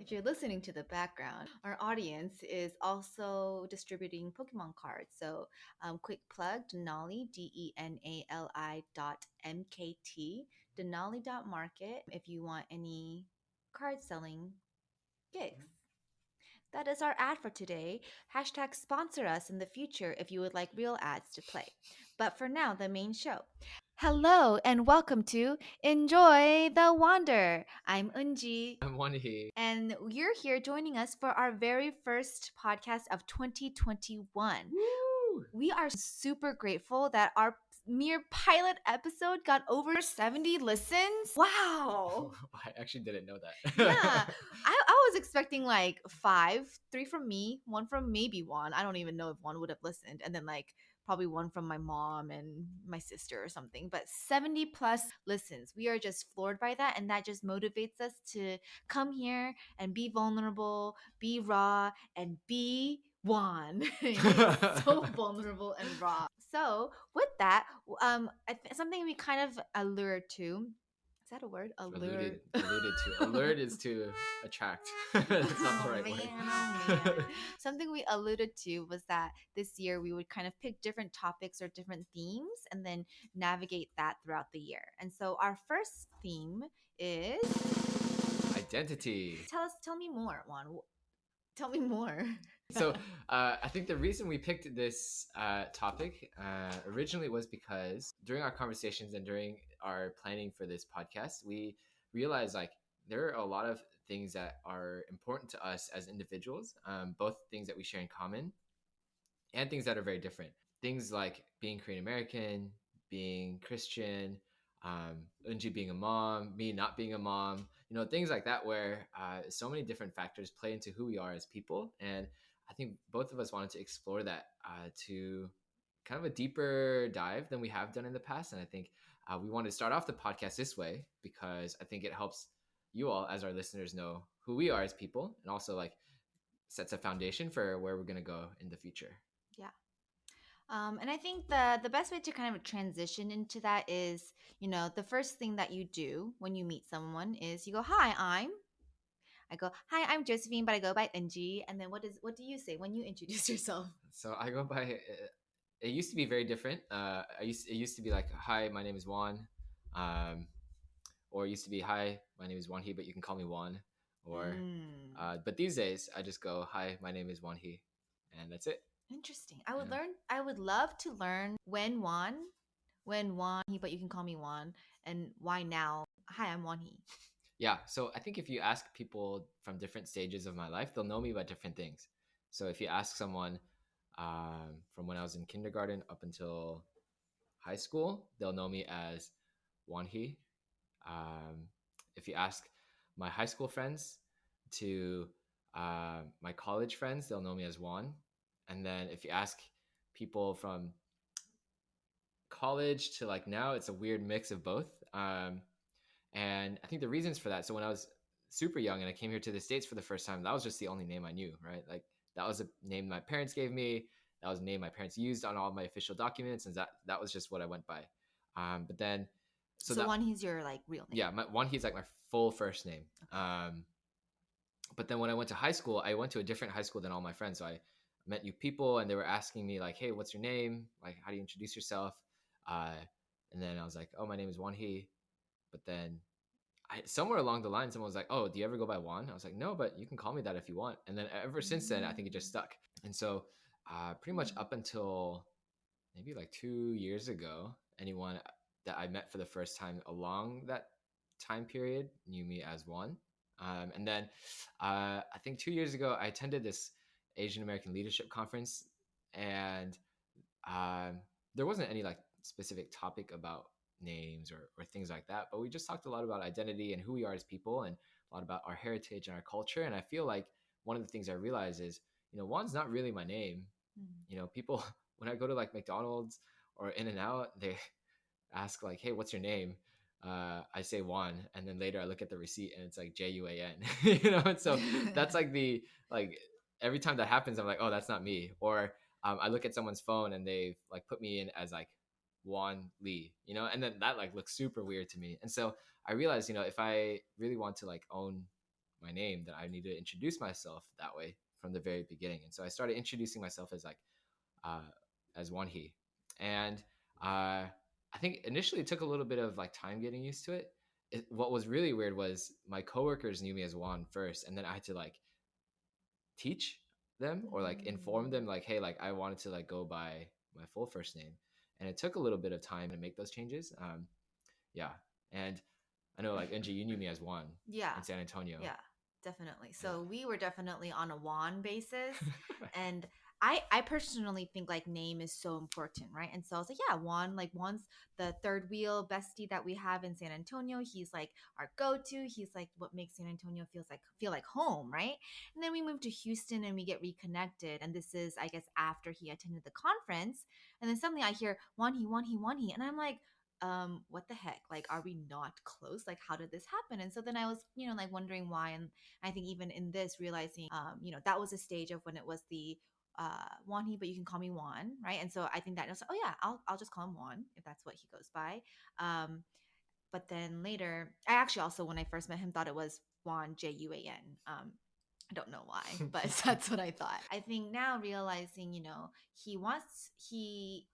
If you're listening to the background, our audience is also distributing Pokemon cards. So, quick plug Denali, DENALI.MKT, Denali.market if you want any card selling gigs. That is our ad for today. Hashtag sponsor us in the future if you would like real ads to play. But for now, the main show. Hello and welcome to Enjoy the Wander. I'm Eunjee. I'm Hee. And you're here joining us for our very first podcast of 2021. Woo! We are super grateful that our mere pilot episode got over 70 listens. Wow. I actually didn't know that. Yeah. I was expecting like 5, 3 from me, 1 from maybe Juan. I don't even know if Juan would have listened. And then like probably 1 from my mom and my sister or something. But 70 plus listens. We are just floored by that. And that just motivates us to come here and be vulnerable, be raw, and be Juan. So vulnerable and raw. So with that, something we kind of allured to. Is that a word? Alluded to. Allured is to attract. That's not the right word. Man. Something we alluded to was that this year we would kind of pick different topics or different themes and then navigate that throughout the year. And so our first theme is identity. Tell me more, Juan. Tell me more. So I think the reason we picked this topic originally was because during our conversations and during our planning for this podcast, we realized like there are a lot of things that are important to us as individuals, both things that we share in common and things that are very different. Things like being Korean American, being Christian, Eunjee being a mom, me not being a mom, things like that where so many different factors play into who we are as people. And I think both of us wanted to explore that to kind of a deeper dive than we have done in the past. And I think we wanted to start off the podcast this way because I think it helps you all as our listeners know who we are as people and also like sets a foundation for where we're going to go in the future. Yeah. And I think the best way to kind of transition into that is, the first thing that you do when you meet someone is you go, "Hi, I go, "Hi, I'm Josephine, but I go by Eunjee." And then what do you say when you introduce yourself? So I go by. It used to be very different. It used to be like, "Hi, my name is Juan," or it used to be, "Hi, my name is Juan Hee, but you can call me Juan." Or, but these days I just go, "Hi, my name is Juan Hee," and that's it. Interesting. I would love to learn when Juan Hee, but you can call me Juan, and why now? Hi, I'm Juan Hee. Yeah, so I think if you ask people from different stages of my life, they'll know me by different things. So if you ask someone from when I was in kindergarten up until high school, they'll know me as Juan Hee. If you ask my high school friends to my college friends, they'll know me as Juan. And then if you ask people from college to like now, it's a weird mix of both. And I think the reasons for that. So when I was super young and I came here to the States for the first time, that was just the only name I knew, right? Like that was a name my parents gave me. That was a name my parents used on all of my official documents. And that was just what I went by. But then, so Juan Hee's your like real name. Yeah, Juan Hee's like my full first name. Okay. But then when I went to high school, I went to a different high school than all my friends. So I met new people and they were asking me like, "Hey, what's your name? Like, how do you introduce yourself?" And then I was like, "Oh, my name is Juan Hee." But then somewhere along the line, someone was like, "Oh, do you ever go by Juan?" I was like, "No, but you can call me that if you want." And then ever since then, I think it just stuck. And so pretty much up until maybe like 2 years ago, anyone that I met for the first time along that time period knew me as Juan. And then I think 2 years ago, I attended this Asian American Leadership Conference, and there wasn't any like specific topic about names or things like that, but we just talked a lot about identity and who we are as people and a lot about our heritage and our culture. And I feel like one of the things I realized is, Juan's not really my name. People, when I go to like McDonald's or In-N-Out, they ask like, "Hey, what's your name?" I say Juan, and then later I look at the receipt and it's like Juan. And so that's like every time that happens, I'm like, "Oh, that's not me." Or I look at someone's phone and they've like put me in as like Won Lee, you know, and then that like looks super weird to me. And so I realized, you know, if I really want to like own my name, then I need to introduce myself that way from the very beginning. And so I started introducing myself as like uh, as Won Hee, and I think initially it took a little bit of like time getting used to it. What was really weird was my coworkers knew me as Won first, and then I had to like teach them or like inform them like, hey, like I wanted to like go by my full first name, and it took a little bit of time to make those changes. Yeah, and I know like Eunjee, you knew me as Juan Yeah. in San Antonio. Yeah, definitely. Yeah. So we were definitely on a Juan basis. And I personally think like name is so important, right? And so I was like, yeah, Juan, like Juan's the third wheel bestie that we have in San Antonio. He's like our go-to. He's like what makes San Antonio feel like home, right? And then we moved to Houston and we get reconnected. And this is, I guess, after he attended the conference. And then suddenly I hear Juan He. And I'm like, what the heck? Like, are we not close? Like, how did this happen? And so then I was, like wondering why. And I think even in this, realizing, that was a stage of when it was the Juan He, but you can call me Juan, right? And so I think that, oh yeah, I'll just call him Juan if that's what he goes by. But then later, I actually also, when I first met him, thought it was Juan, Juan. I don't know why, but that's what I thought. I think now realizing, he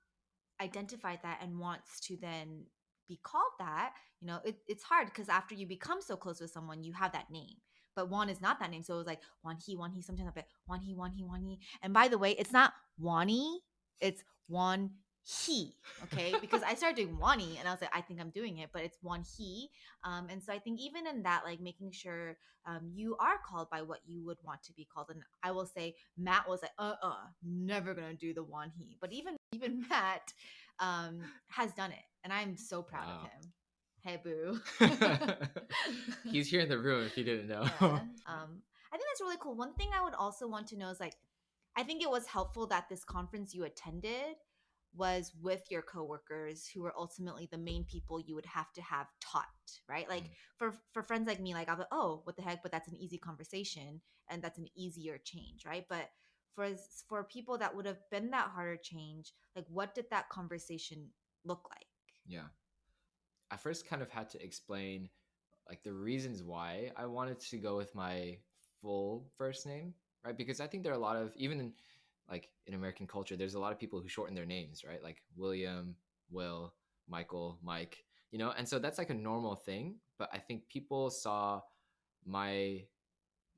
identified that and wants to then be called that, it's hard because after you become so close with someone, you have that name. But Juan is not that name. So it was like Juan He. Sometimes I bet Juan He. And by the way, it's not Wani, it's Juan He. Okay. Because I started doing Wani and I was like, I think I'm doing it, but it's Juan He. And so I think even in that, like making sure you are called by what you would want to be called. And I will say Matt was like, never gonna do the Juan He. But even Matt has done it, and I'm so proud Wow. of him. Hey, boo. He's here in the room if you didn't know. Yeah. I think that's really cool. One thing I would also want to know is like, I think it was helpful that this conference you attended was with your coworkers who were ultimately the main people you would have to have taught, right? Like for friends like me, like I'll be, oh, what the heck? But that's an easy conversation and that's an easier change, right? But for people that would have been that harder change, like what did that conversation look like? Yeah. I first kind of had to explain like the reasons why I wanted to go with my full first name, right? Because I think there are a lot of, even in, like in American culture, there's a lot of people who shorten their names, right? Like William, Will, Michael, Mike, you know? And so that's like a normal thing. But I think people saw my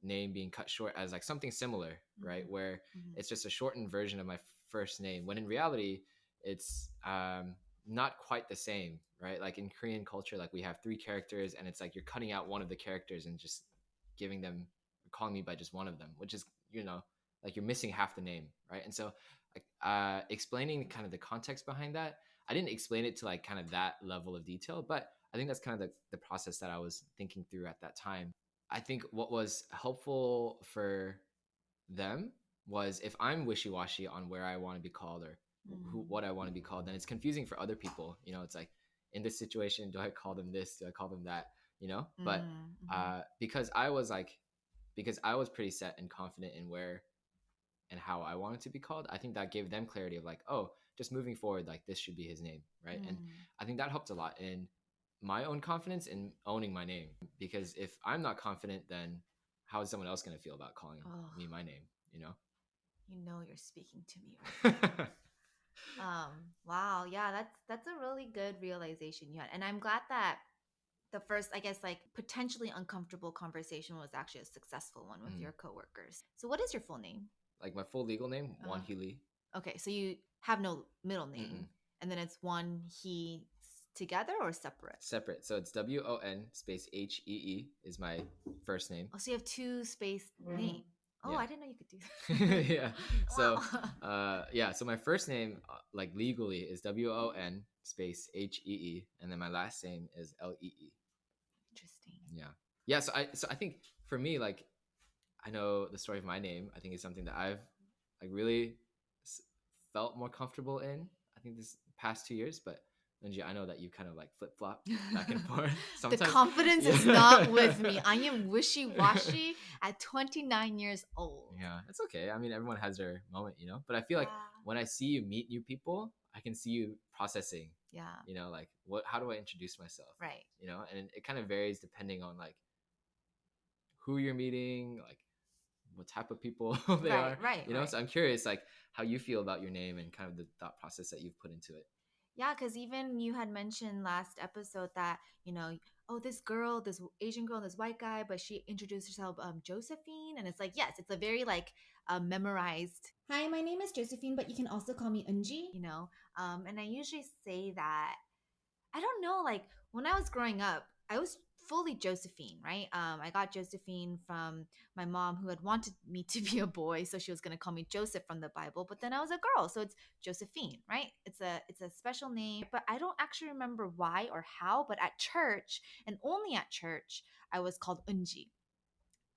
name being cut short as like something similar, right? Where it's just a shortened version of my first name, when in reality, it's not quite the same, right? Like in Korean culture, like we have three characters, and it's like you're cutting out one of the characters and just giving them, calling me by just one of them, which is, like you're missing half the name, right? And so, like explaining kind of the context behind that, I didn't explain it to like kind of that level of detail, but I think that's kind of the process that I was thinking through at that time. I think what was helpful for them was if I'm wishy-washy on where I want to be called or what I want to be called, then it's confusing for other people. It's like in this situation, do I call them this? Do I call them that? But because I was pretty set and confident in where and how I wanted to be called, I think that gave them clarity of like, oh, just moving forward, like this should be his name, right? And I think that helped a lot in my own confidence in owning my name, because if I'm not confident, then how is someone else going to feel about calling me my name? You're speaking to me right now. Wow, yeah, that's a really good realization you had, and I'm glad that the first, I guess, like potentially uncomfortable conversation was actually a successful one with your coworkers. So, what is your full name? Like my full legal name, Won Hee Lee. Okay, so you have no middle name, and then it's Won Hee together or separate? Separate. So it's WON space HEE is my first name. Oh, so you have two space name. Oh, Yeah. I didn't know you could do that. Yeah. So, so my first name, like legally, is WON space HEE, and then my last name is LEE. Interesting. Yeah. Yeah. So I think for me, like, I know the story of my name. I think it's something that I've like really felt more comfortable in. I think this past 2 years, but Eunjee, I know that you kind of like flip flop back and forth. Sometimes the confidence is not with me. I am wishy washy at 29 years old. Yeah, it's okay. I mean, everyone has their moment, But I feel like when I see you meet new people, I can see you processing Yeah. You know, like how do I introduce myself? Right. You know, and it kind of varies depending on like who you're meeting, like what type of people they Right. are, Right. you know. Right. So I'm curious, like how you feel about your name and kind of the thought process that you've put into it. Yeah, because even you had mentioned last episode that, oh, this girl, this Asian girl, and this white guy, but she introduced herself Josephine. And it's like, yes, it's a very like memorized. Hi, my name is Josephine, but you can also call me Eunjee. And I usually say that I don't know, like when I was growing up, I was fully Josephine, right? I got Josephine from my mom who had wanted me to be a boy, so she was gonna call me Joseph from the Bible, but then I was a girl, so it's Josephine, right? It's a special name, but I don't actually remember why or how, but at church, and only at church, I was called Eunjee.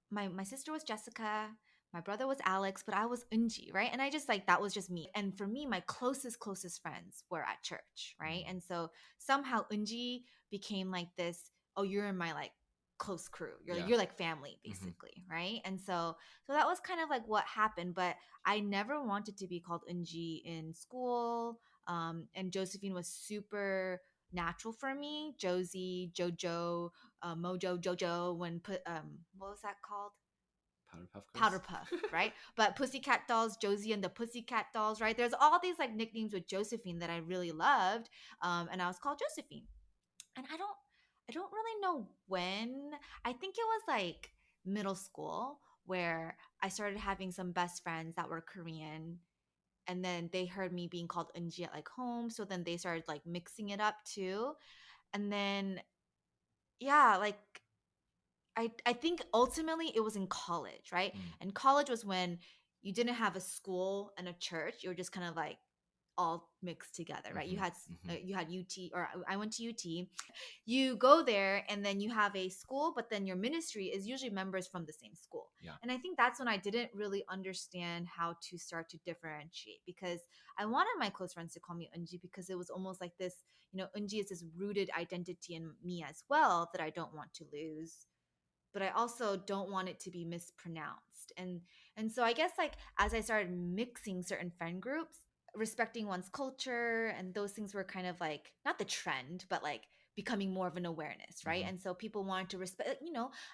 My sister was Jessica, my brother was Alex, but I was Eunjee, right? And I just like that was just me. And for me, my closest friends were at church, right? And so somehow Eunjee became like this. Oh, you're in my like close crew. You're Yeah. you're like family Mm-hmm. basically, right? And so that was kind of like what happened. But I never wanted to be called Eunjee in school. And Josephine was super natural for me. Josie, Jojo, Mojo, Jojo, when put what was that called? Powder Puff Powder Girls. Puff, right? But Pussycat Dolls, Josie and the Pussycat Dolls, right? There's all these like nicknames with Josephine that I really loved, and I was called Josephine. And I don't really know when. I think it was like middle school where I started having some best friends that were Korean, and then they heard me being called Eunjee at like home, so then they started like mixing it up too, and then yeah, like I think ultimately it was in college, right? Mm. And college was when you didn't have a school and a church. You were just kind of like all mixed together, right? Mm-hmm. Mm-hmm. You had UT, or I went to UT. You go there and then you have a school, but then your ministry is usually members from the same school. Yeah. And I think that's when I didn't really understand how to start to differentiate, because I wanted my close friends to call me Eunjee because it was almost like this, Eunjee is this rooted identity in me as well that I don't want to lose, but I also don't want it to be mispronounced. And so I guess like as I started mixing certain friend groups, respecting one's culture and those things were kind of like not the trend, but like becoming more of an awareness, right? Mm-hmm. And so people wanted to respect, like,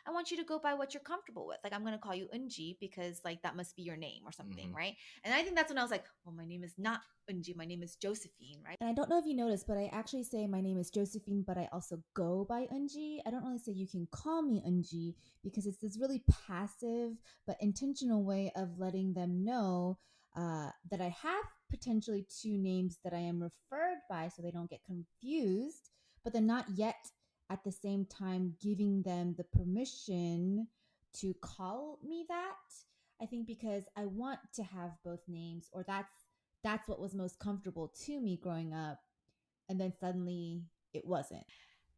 I want you to go by what you're comfortable with. Like I'm gonna call you Eunjee because like that must be your name or something, Mm-hmm. right? And I think that's when I was like, well, my name is not Eunjee, my name is Josephine, right? And I don't know if you noticed, but I actually say my name is Josephine, but I also go by Eunjee. I don't really say you can call me Eunjee because it's this really passive but intentional way of letting them know that I have potentially two names that I am referred by so they don't get confused, but then not yet at the same time giving them the permission to call me that. I think because I want to have both names, or that's what was most comfortable to me growing up, and then suddenly it wasn't.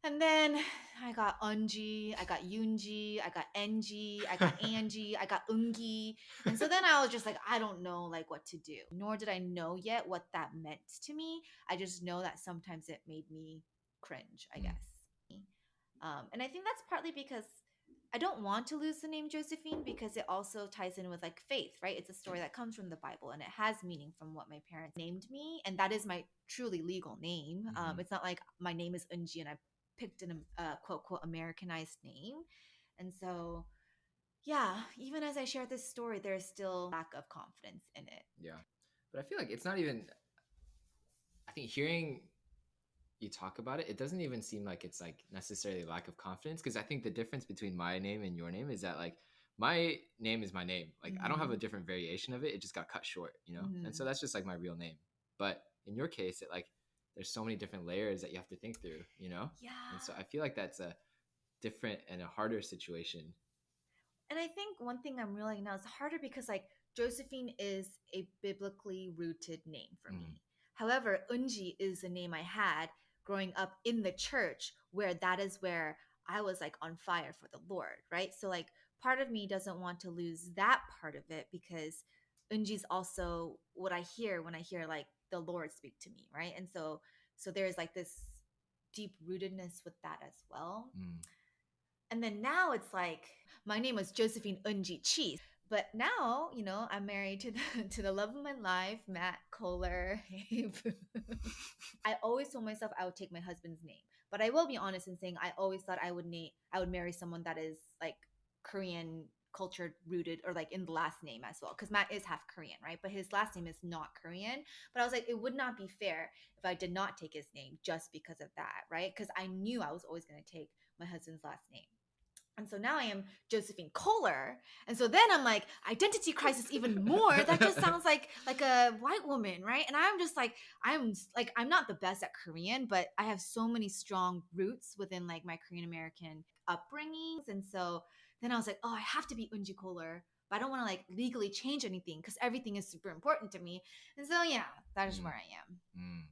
And then I got Eunjee, I got Yoonji, I got Enji, I got Angie, I got Ungi. And so then I was just like, I don't know like what to do. Nor did I know yet what that meant to me. I just know that sometimes it made me cringe, I Mm. guess. And I think that's partly because I don't want to lose the name Josephine because it also ties in with like faith, right? It's a story that comes from the Bible and it has meaning from what my parents named me. And that is my truly legal name. Mm-hmm. It's not like my name is Eunjee and I picked an quote, quote, Americanized name. And so, yeah, even as I share this story, there's still lack of confidence in it. Yeah. But I feel like it's not even, I think hearing you talk about it, it doesn't even seem like it's like necessarily lack of confidence, because I think the difference between my name and your name is that like my name is my name. Like I don't have a different variation of it. It just got cut short, you know? And so that's just like my real name. But in your case, it like there's so many different layers that you have to think through, you know? Yeah. And so I feel like that's a different and a harder situation. And I think one thing I'm realizing now is harder because like Josephine is a biblically rooted name for me. However, Eunjee is a name I had growing up in the church where that is where I was like on fire for the Lord, right? So like part of me doesn't want to lose that part of it because Eunjee is also what I hear when I hear like the Lord speak to me, right? And so there's like this deep rootedness with that as well. Mm. And then now it's like my name was Josephine Eunjee Cheese, But now, I'm married to the to the love of my life, Matt Koller. I always told myself I would take my husband's name. But I will be honest in saying I always thought I would marry someone that is like Korean culture rooted, or like in the last name as well, because Matt is half Korean, right? But his last name is not Korean. But I was like, it would not be fair if I did not take his name just because of that, right? Because I knew I was always going to take my husband's last name. And so now I am Josephine Koller. And so then I'm like, identity crisis even more. That just sounds like a white woman, right? And I'm not the best at Korean, but I have so many strong roots within like my Korean American upbringings. And so then I was like, oh, I have to be Eunjee Koller, but I don't want to like legally change anything because everything is super important to me. And so yeah, that is where I am.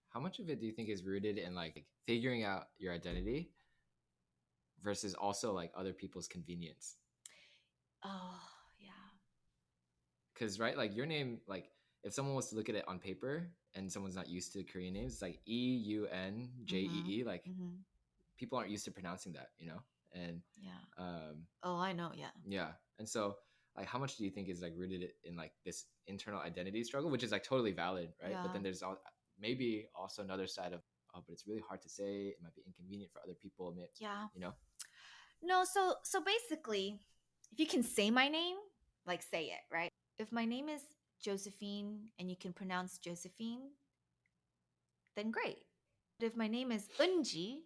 How much of it do you think is rooted in like figuring out your identity versus also like other people's convenience? Oh, yeah. Because right, like your name, like if someone was to look at it on paper and someone's not used to Korean names, it's like Eunjee. Like people aren't used to pronouncing that, And yeah. Oh, I know. Yeah. Yeah, and so like how much do you think is like rooted in like this internal identity struggle, which is like totally valid, right? Yeah. But then there's maybe also another side of, oh, but it's really hard to say. It might be inconvenient for other people. Yeah. No, so basically, if you can say my name, like say it, right? If my name is Josephine and you can pronounce Josephine, then great. But if my name is Eunjee,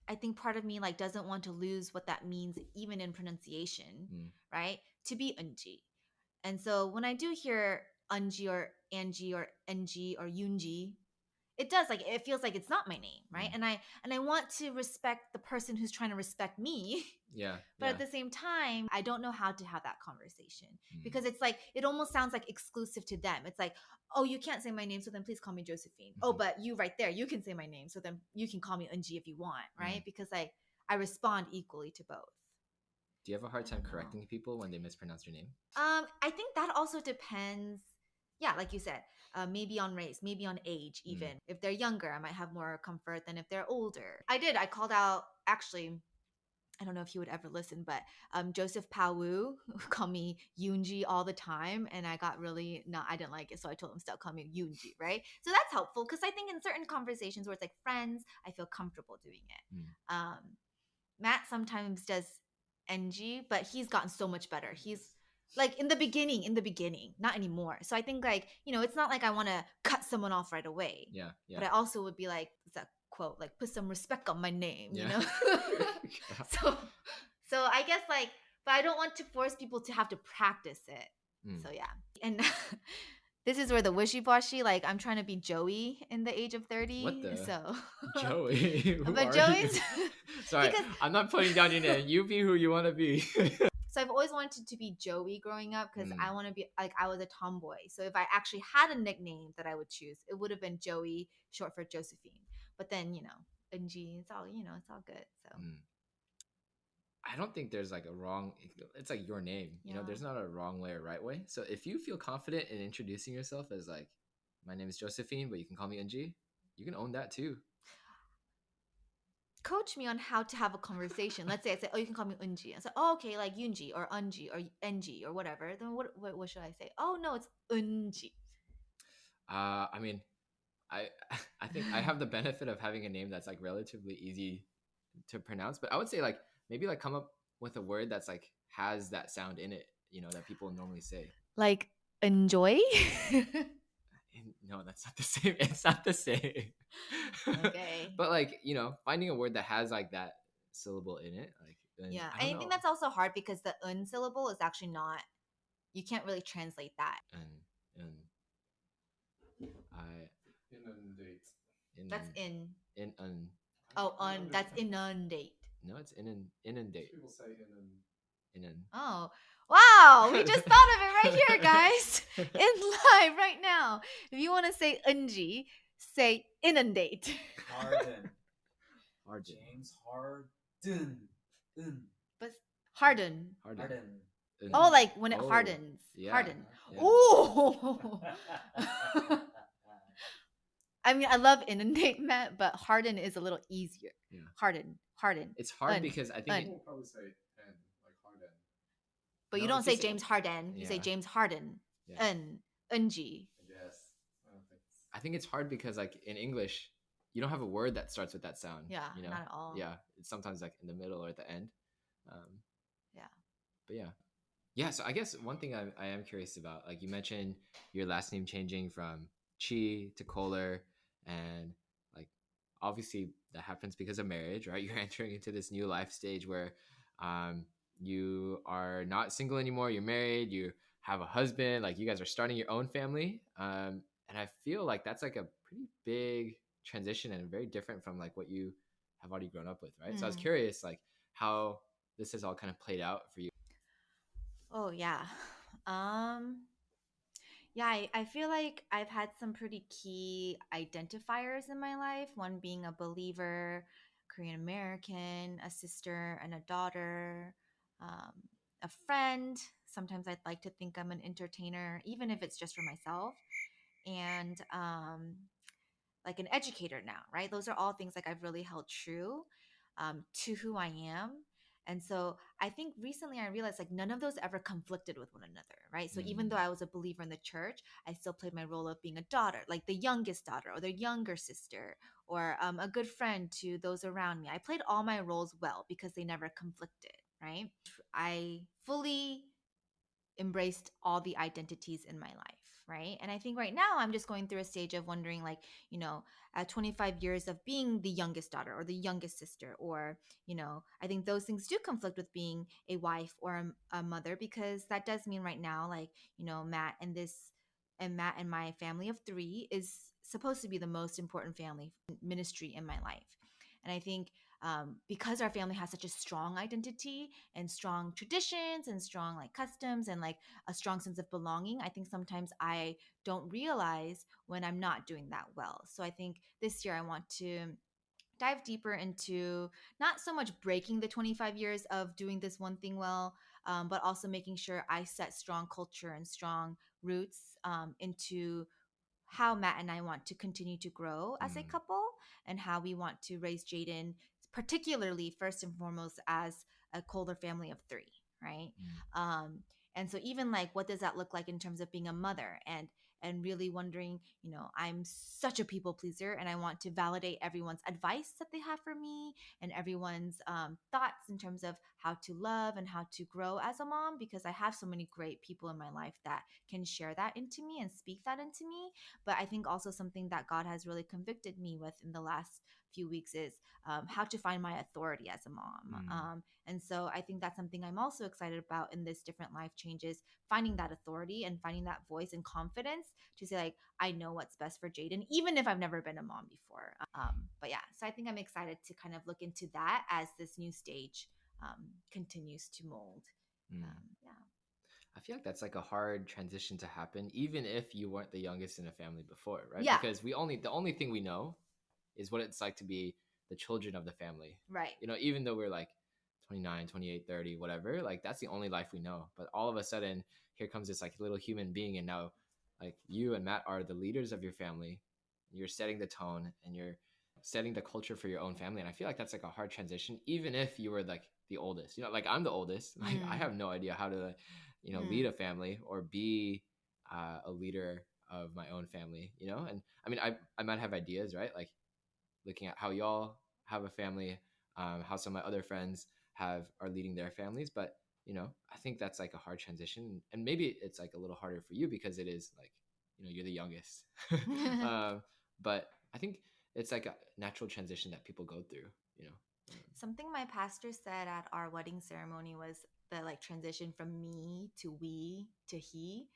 I think part of me like doesn't want to lose what that means even in pronunciation, right? To be Eunjee. And so when I do hear Eunjee or Angie or Eunjee or Eunjee, it does, like, it feels like it's not my name, right? And I want to respect the person who's trying to respect me. Yeah. But at the same time, I don't know how to have that conversation because it's like it almost sounds like exclusive to them. It's like, oh, you can't say my name, so then please call me Josephine. Oh, but you right there, you can say my name, so then you can call me Eunjee if you want, right? Because I respond equally to both. Do you have a hard time correcting people when they mispronounce your name? I think that also depends. Yeah, like you said, maybe on race, maybe on age, even. If they're younger, I might have more comfort than if they're older. I called out, actually, I don't know if he would ever listen, but Joseph Pawu called me Eunjee all the time, and I got really I didn't like it, so I told him stop calling me Eunjee, right? So that's helpful because I think in certain conversations where it's like friends, I feel comfortable doing it. Matt sometimes does NG, but he's gotten so much better. He's like in the beginning, not anymore. So I think like, it's not like I want to cut someone off right away. Yeah. But I also would be like, it's that quote, like put some respect on my name, So I guess like, but I don't want to force people to have to practice it. So yeah. And this is where the wishy-washy, like I'm trying to be Joey in the age of 30. What the? So Joey? but Joey's sorry, I'm not putting down your name. You be who you want to be. So I've always wanted to be Joey growing up because I want to be like, I was a tomboy. So if I actually had a nickname that I would choose, it would have been Joey, short for Josephine. But then, Eunjee, it's all, it's all good. So I don't think there's like a wrong, it's like your name, there's not a wrong way or right way. So if you feel confident in introducing yourself as like, my name is Josephine, but you can call me Eunjee, you can own that too. Coach me on how to have a conversation. Let's say I say, oh, you can call me Eunjee. I say, oh, okay, like Eunjee or Eunjee or Enjee or whatever. Then what should I say? Oh no, it's Eunjee. I mean, I think I have the benefit of having a name that's like relatively easy to pronounce, but I would say like maybe like come up with a word that's like has that sound in it, that people normally say. Like enjoy? No, that's not the same. It's not the same. Okay. But like, finding a word that has like that syllable in it, like yeah. I think that's also hard because the un syllable is actually not, you can't really translate that. Inundate. That's in. That's inundate. No, it's inundate. People say Oh, wow. We just thought of it right here, guys. In live right now. If you want to say Eunjee, say inundate. Harden. James Harden. But harden. Harden. Oh, like when it hardens. Yeah. Harden. Yeah. Oh. I mean, I love inundate, Matt, but harden is a little easier. Yeah. Harden. It's hard because I think We'll probably say N, like harden. But you No, don't it's say just James Harden. You say yeah, James Harden. yeah. Eunjee. I guess. I don't think it's. I think it's hard because like in English, you don't have a word that starts with that sound. Yeah, You know, not at all. yeah, it's sometimes like in the middle or at the end. Um, Yeah. but yeah, yeah. So I guess one thing I am curious about, like you mentioned your last name changing from Chi to Koller, and like obviously that happens because of marriage, right? You're entering into this new life stage where um, you are not single anymore. You're married. You have a husband. Like you guys are starting your own family. And I feel like that's like a pretty big transition and very different from like what you have already grown up with, right? So I was curious, like how this has all kind of played out for you. Oh yeah. Um yeah, I feel like I've had some pretty key identifiers in my life, one being a believer, Korean American, a sister and a daughter, um, a friend. Sometimes I'd like to think I'm an entertainer, even if it's just for myself. And like an educator now, right? Those are all things like I've really held true to who I am. And so I think recently I realized like none of those ever conflicted with one another, right? So even though I was a believer in the church, I still played my role of being a daughter, like the youngest daughter or the younger sister, or a good friend to those around me. I played all my roles well because they never conflicted, right? I fully embraced all the identities in my life, right? And I think right now I'm just going through a stage of wondering, like, at 25 years of being the youngest daughter or the youngest sister, or, I think those things do conflict with being a wife or a mother, because that does mean right now, like, Matt and my family of three is supposed to be the most important family ministry in my life. And I think because our family has such a strong identity and strong traditions and strong like customs and like a strong sense of belonging, I think sometimes I don't realize when I'm not doing that well. So I think this year I want to dive deeper into not so much breaking the 25 years of doing this one thing well, but also making sure I set strong culture and strong roots into how Matt and I want to continue to grow as a Mm, couple, and how we want to raise Jaden, particularly first and foremost as a Koller family of three, right? mm, Um, and so even like what does that look like in terms of being a mother, and really wondering, I'm such a people pleaser and I want to validate everyone's advice that they have for me, and everyone's thoughts in terms of how to love and how to grow as a mom, because I have so many great people in my life that can share that into me and speak that into me. But I think also something that God has really convicted me with in the last few weeks is how to find my authority as a mom. mm, And so I think that's something I'm also excited about in this different life changes, finding that authority and finding that voice and confidence to say, like, I know what's best for Jaden, even if I've never been a mom before. But yeah, so I think I'm excited to kind of look into that as this new stage continues to mold. mm. Yeah. I feel like that's like a hard transition to happen, even if you weren't the youngest in a family before, right? Yeah. Because the only thing we know is what it's like to be the children of the family. Right. You know, even though we're like 29, 28, 30, whatever, like that's the only life we know. But all of a sudden, here comes this like little human being, and now like you and Matt are the leaders of your family. You're setting the tone and you're setting the culture for your own family. And I feel like that's like a hard transition, even if you were like the oldest. You know, like I'm the oldest. Like I have no idea how to, lead a family or be a leader of my own family. You know, and I mean, I might have ideas, right? Like looking at how y'all have a family, how some of my other friends are leading their families. But I think that's like a hard transition, and maybe it's like a little harder for you because it is like you're the youngest. um, but I think it's like a natural transition that people go through. You know. Something my pastor said at our wedding ceremony was the like transition from me to we to he.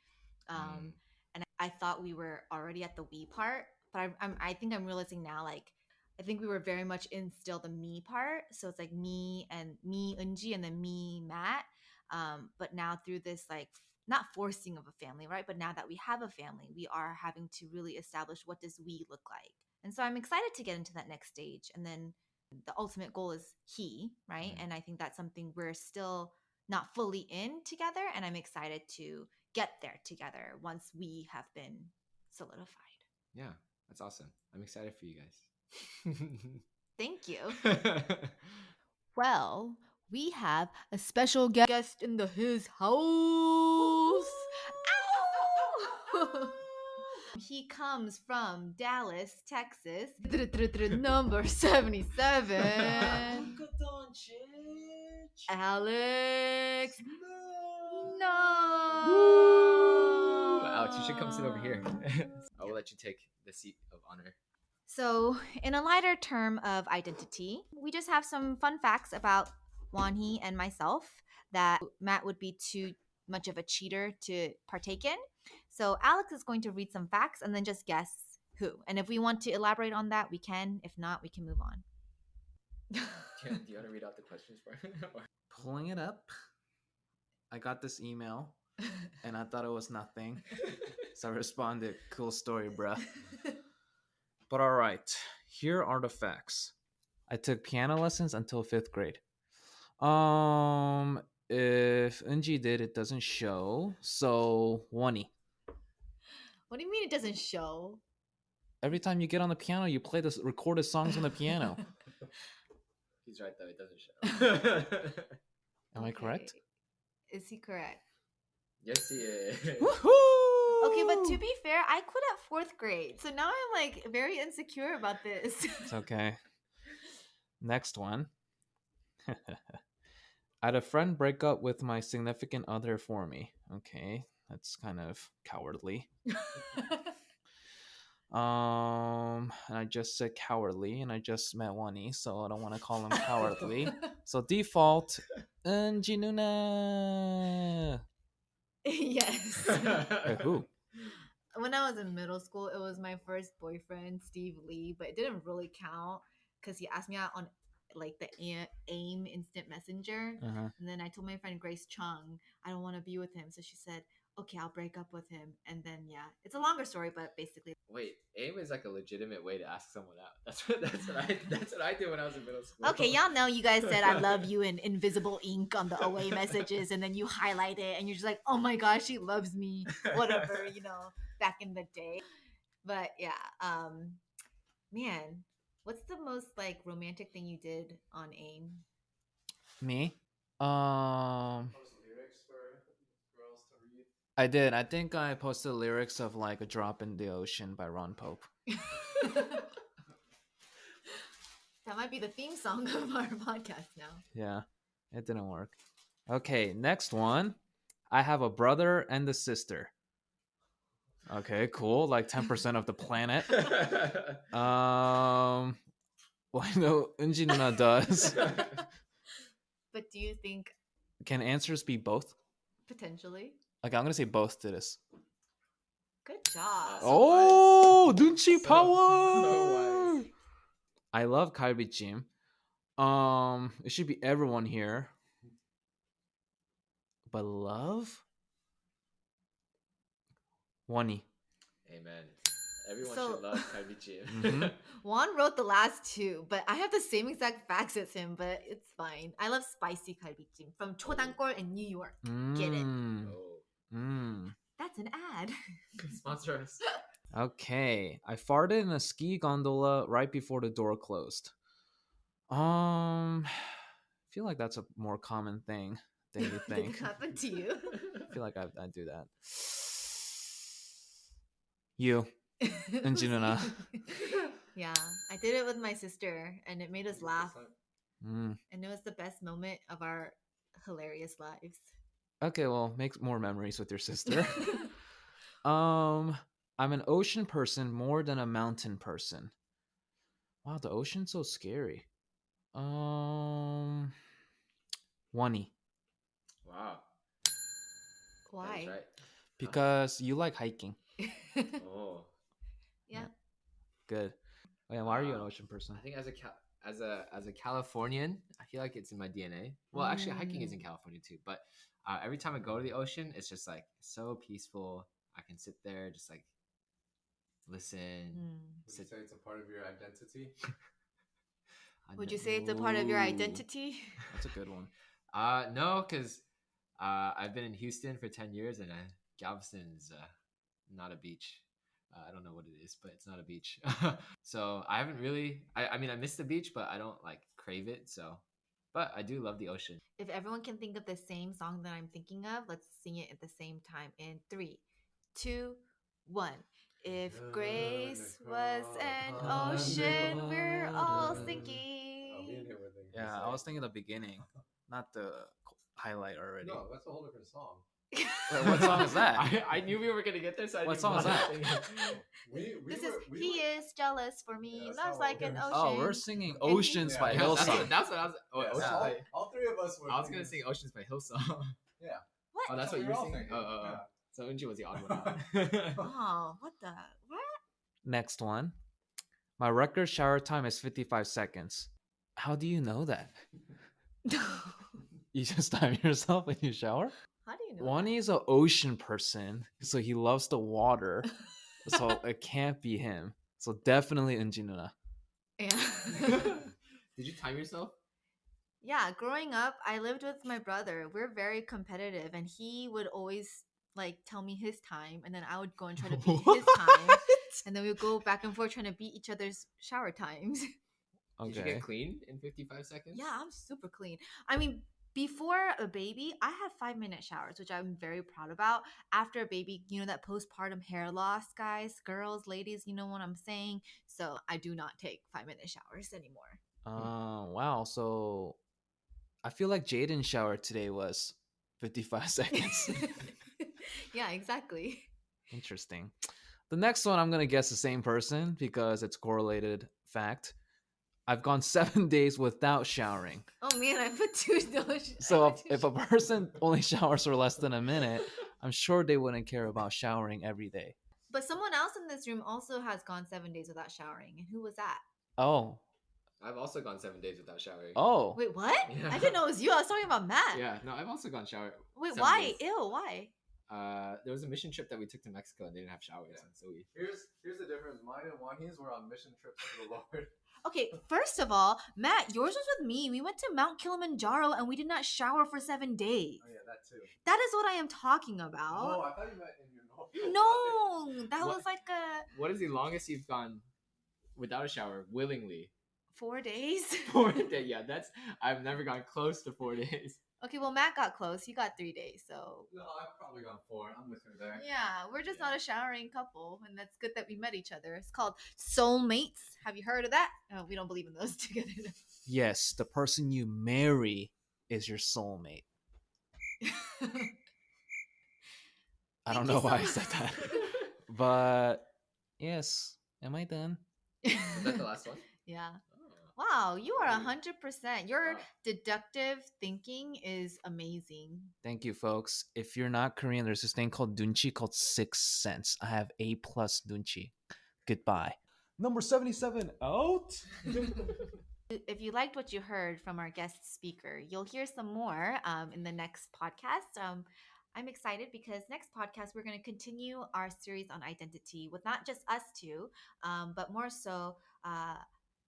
Mm, And I thought we were already at the we part, but I think I'm realizing now, like, I think we were very much in still the me part. So it's like me and me Eunjee and then me Matt. But now through this like not forcing of a family, right? But now that we have a family, we are having to really establish what does we look like. And so I'm excited to get into that next stage. And then the ultimate goal is he, right? mm, And I think that's something we're still not fully in together. And I'm excited to get there together once we have been solidified. yeah, that's awesome. I'm excited for you guys. Thank you. Well, we have a special guest in his house. Ow! He comes from Dallas, Texas. Number 77. Alex. No. Woo! Ouch, you should come sit over here. I will let you take the seat of honor. So, in a lighter term of identity, we just have some fun facts about Wanhee and myself that Matt would be too much of a cheater to partake in. So, Alex is going to read some facts and then just guess who. And if we want to elaborate on that, we can. If not, we can move on. Do you want to read out the questions for him? Pulling it up, I got this email and I thought it was nothing. So I responded, cool story, bruh. But all right, here are the facts. I took piano lessons until 5th grade. If Eunjee did, it doesn't show. So, Wani. What do you mean it doesn't show? Every time you get on the piano, you play the recorded songs on the piano. He's right, though. It doesn't show. Am I correct? Is he correct? Yes, he is. Woohoo! Okay, but to be fair, I quit at 4th grade. So now I'm like very insecure about this. It's okay. Next one. I had a friend break up with my significant other for me. Okay, that's kind of cowardly. And I just said cowardly, and I just met Wani, so I don't want to call him cowardly. So default, Eunjee Nuna. Yes. Wait, who? When I was in middle school, it was my first boyfriend, Steve Lee, but it didn't really count because he asked me out on like the AIM instant messenger. Uh-huh. And then I told my friend Grace Chung I don't want to be with him. So she said, okay, I'll break up with him. And then, yeah, it's a longer story, but basically. Wait, AIM is like a legitimate way to ask someone out. That's what I did when I was in middle school. Okay, y'all know you guys said I love you in invisible ink on the away messages, and then you highlight it, and you're just like, oh my gosh, she loves me, whatever, back in the day. But yeah, man, what's the most like romantic thing you did on AIM? Me? Post lyrics for girls to read. I did. I think I posted lyrics of like "A Drop in the Ocean" by Ron Pope. That might be the theme song of our podcast now. Yeah, it didn't work. Okay, next one. I have a brother and a sister. Okay, cool. Like 10% of the planet. Well, I know Eunjee Nuna does. But do you think Can answers be both? potentially? Like, I'm gonna say both to this. Good job. Oh, Dunchi So power! wise. I love galbichim. It should be everyone here. But love? Wani. Amen. Everyone So- should love galbichim. Mhm. Juan wrote the last two, but I have the same exact facts as him, but it's fine. I love spicy galbichim from Chodankor in New York. Get it? Oh, Mm. That's an ad. sponsor us. Okay. I farted in a ski gondola right before the door closed. I feel like that's a more common thing than you Did think. it happen to you? I feel like I do that. You. Eunjee Nuna. Yeah, I did it with my sister, and it made us laugh, Mm. and it was the best moment of our hilarious lives. Okay, well, make more memories with your sister. I'm an ocean person more than a mountain person. Wow, the ocean's so scary. Wani. Wow. Why? That is right. Because you like hiking. Oh, Yeah. Good. Oh, yeah, why are you an Wow. ocean person? I think as a Californian, I feel like it's in my DNA. Well, actually, hiking is in California too. But every time I go to the ocean, it's just like so peaceful. I can sit there, just like listen. Hmm. Would you say it's a part of your identity? Would you say it's a part of your Ooh. identity? That's a good one. No, because I've been in Houston for 10 years, and Galveston's not a beach. I don't know what it is, but it's not a beach. So I haven't really. I mean, I miss the beach, but I don't like crave it. So But I do love the ocean. If everyone can think of the same song that I'm thinking of, let's sing it at the same time in 3, 2, 1. If grace was an ocean, we're all sinking. Oh, me and him were thinking. Yeah, the I was same. thinking the beginning, not the highlight already. No, that's a whole different song. Wait, what song is that? I knew we were gonna get there. So I What didn't song is bother that? singing. This is He is jealous for me, Yeah, that's love's not like what an we ocean. were Oh, we're singing And he- Oceans Yeah, by yeah, Hillsong. That's what I was. Oh, Yeah, Oceans so by. all three of us were. I was gonna sing Oceans by Hillsong. Yeah. What? Oh, that's what what we you're were all singing. thinking. Yeah. So Eunjee was the odd one out. Oh, what the? What? Next one. My record shower time is 55 seconds. How do you know that? You just time yourself when you shower? How do you know? Wani is an ocean person, so he loves the water. So it can't be him. So definitely Eunjee Nuna. Yeah. Did you time yourself? Yeah, growing up, I lived with my brother. We're very competitive, and he would always like tell me his time, and then I would go and try to beat his time, and then we would go back and forth trying to beat each other's shower times. Did you Okay. get clean in 55 seconds? Yeah, I'm super clean. I mean, before a baby, I had 5-minute showers, which I'm very proud about. After a baby, you know, that postpartum hair loss, guys, girls, ladies, you know what I'm saying? So I do not take 5-minute showers anymore. Wow. So I feel like Jaden's shower today was 55 seconds. Yeah, exactly. Interesting. The next one, I'm going to guess the same person because it's correlated fact. I've gone 7 days without showering. Oh man, I put two. So if a person only showers for less than a minute, I'm sure they wouldn't care about showering every day. But someone else in this room also has gone 7 days without showering, and who was that? Oh. I've also gone 7 days without showering. Oh. Wait, what? Yeah. I didn't know it was you. I was talking about Matt. Yeah, no, I've also gone shower. Wait, 7 why? days. Ew, why? There was a mission trip that we took to Mexico and they didn't have showers, Yeah. and so we. Here's the difference. Mine and Wahi's were on mission trips to the Lord. Okay, first of all, Matt, yours was with me. We went to Mount Kilimanjaro and we did not shower for 7 days. Oh yeah, that too. That is what I am talking Oh, about. I thought you meant in your normal. No, that What? was like What is the longest you've gone without a shower willingly? 4 days. 4 days. Yeah, that's. I've never gone close to 4 days. Okay, well, Matt got close. He got 3 days, so. No, I've probably gone 4. I'm with her there. Yeah, we're just not a showering couple, and that's good that we met each other. It's called soulmates. Have you heard of that? Oh, we don't believe in those together. Yes, the person you marry is your soulmate. I don't Thank you know so why I much. said that. But yes, am I done? Is that the last one? Yeah. Oh. Wow, you are Really? 100%. Your Wow. deductive thinking is amazing. Thank you, folks. If you're not Korean, there's this thing called Dunchi called 6th Sense. I have A+ Dunchi. Goodbye. Number 77 out. If you liked what you heard from our guest speaker, you'll hear some more in the next podcast. I'm excited because next podcast we're going to continue our series on identity with not just us two, but more so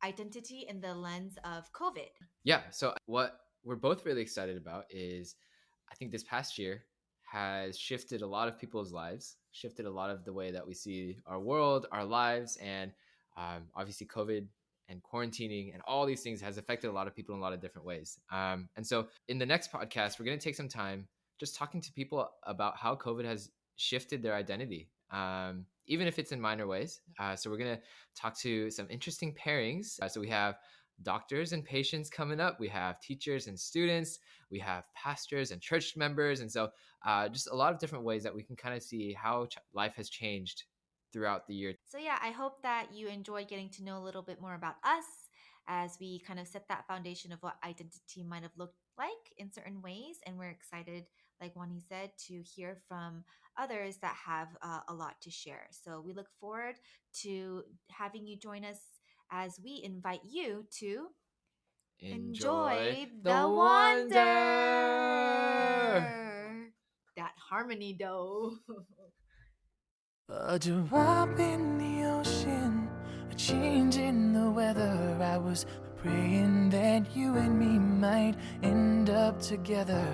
identity in the lens of COVID. Yeah. So what we're both really excited about is, I think this past year has shifted a lot of people's lives, shifted a lot of the way that we see our world, our lives, and obviously COVID and quarantining and all these things has affected a lot of people in a lot of different ways. And so in the next podcast, we're going to take some time just talking to people about how COVID has shifted their identity, even if it's in minor ways. So we're going to talk to some interesting pairings. So we have doctors and patients coming up. We have teachers and students. We have pastors and church members. And so just a lot of different ways that we can kind of see how life has changed throughout the year. So yeah, I hope that you enjoyed getting to know a little bit more about us as we kind of set that foundation of what identity might have looked like in certain ways. And we're excited, like Wani said, to hear from others that have a lot to share. So we look forward to having you join us as we invite you to enjoy the wonder. That harmony though. A drop in the ocean, a change in the weather. I was praying that you and me might end up together.